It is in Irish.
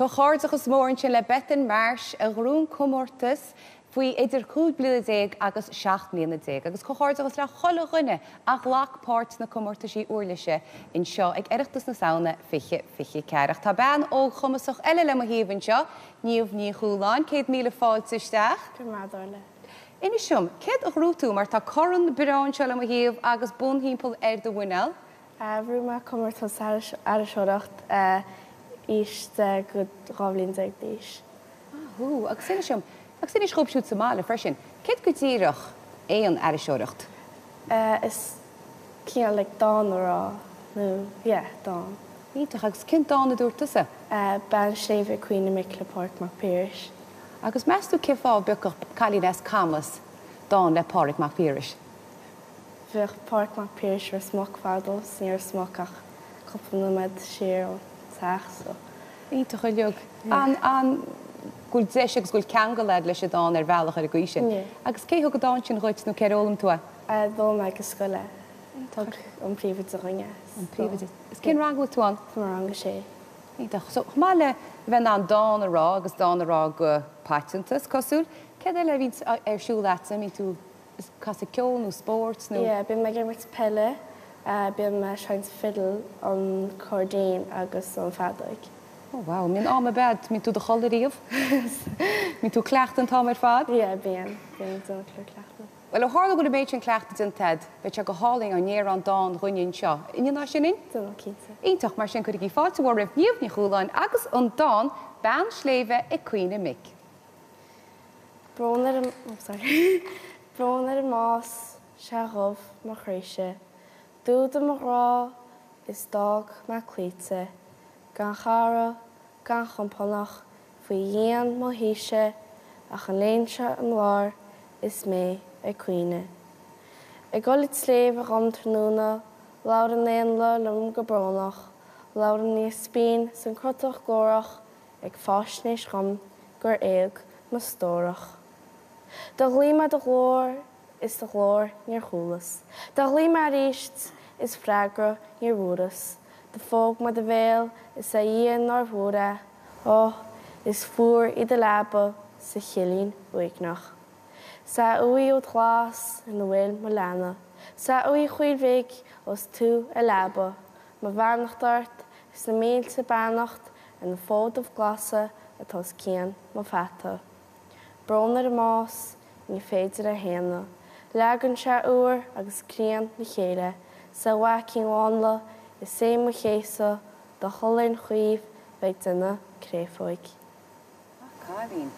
Chordagus mórin le betan mars a grún comórtas faoi idir 5 bliain agus 7 bliain. Agus chordagus le chola rinne a ghlachpáirt na comórtasí uirlaise in seo ag iireachtas na saona fiche cearach. Tá ben ó chumasach eile le híhann seo, Niamh ní Chualáin, 100 míle fáilte isteach. Gurmádála. Ina siom, céad a grútú mar tá coran beráin seo le híomh agus bun hímpel do bhuineal? Rúma comórtas ar a seoracht iste go ráblín ag díis. Agus sin siom, agus sin is chóbsút Smál freisin. Céad go dtíireach éon ar a seoracht? Is cían le dánará nó, dán. Ítach agus cin dána dúirtasa? Ben Sléibhe Caoineadh le Páirc Mac Piarais. Agus meastú cifá beoch Caillimhe Camus dán le Páirc Mac Piarais? Bhíoh Páirc Mac Piarais ar smoc fádos, níor smocach cuppa na med sér ó teach so. Ítach a leog. An gúil deis agus gúil ceangal leis a dán ar bhealach ar a gcuise. Agus cé thug go dáin sin chuid nó ceolalam tú? Dó me go Scoile. Tug an príomhaid a rinne. An príomhaid. Is cin rangla tú an? Mar ranga sé. Ítach. So chmáile bheith an dána rá agus dána rá go patentas cosúil, cé le vín ar siúlata mí tú cas ceol nó sport nó? Bhí me gur pelle, bhí me seint fiddle an cordéin agus an fadaig. Oh, wow, min am bed, mi tú de choleríomh? Mi tú clecht an tám ar fad? Bíon donna cleachta. Well, a hála go a béit an cleachta den ted, beit se go háling an néar an dán runnin seo. Inan ná sin in? Donna cínta. Ítach mar sin chuir í fáte bhar raibh Niamh ní Chualáin agus an dán ben Sléibhe i Caoineadh. Brónar a más se roh mar chréise. Dúda mar rá is dag mar clíte. Gan chara, gan chompannach, faoi dhéan má híise, a chan léinse an lár is mé ag Caoineadh. I golit Sléibhe ram tróna, laur an éon le lum go bránach, laur an níos spín san crotach górach, ag fásnéis ram gur éag na stórach. Da glíma de glór is de glór níor chúlas. Da glíma ríist is freagra níor bhúras. De fóg ma de bhéal is a dhéan nar bhúra, is fuair i de leaba sa chilín uignach. Sa uí ó glas in bhfuil mo lena. Sa uí chuidmhéig os tú a leaba. Ma bhearnachtart is na mélte beannacht in na fód of glasa atá céan mo feta. Brónar a más ní féidir a héana. Legan se uair agus crían na chéile. Sa bhacin bháinla is sé mo chéasa do cholainn chuomh bheith duine créifóig. Cailín.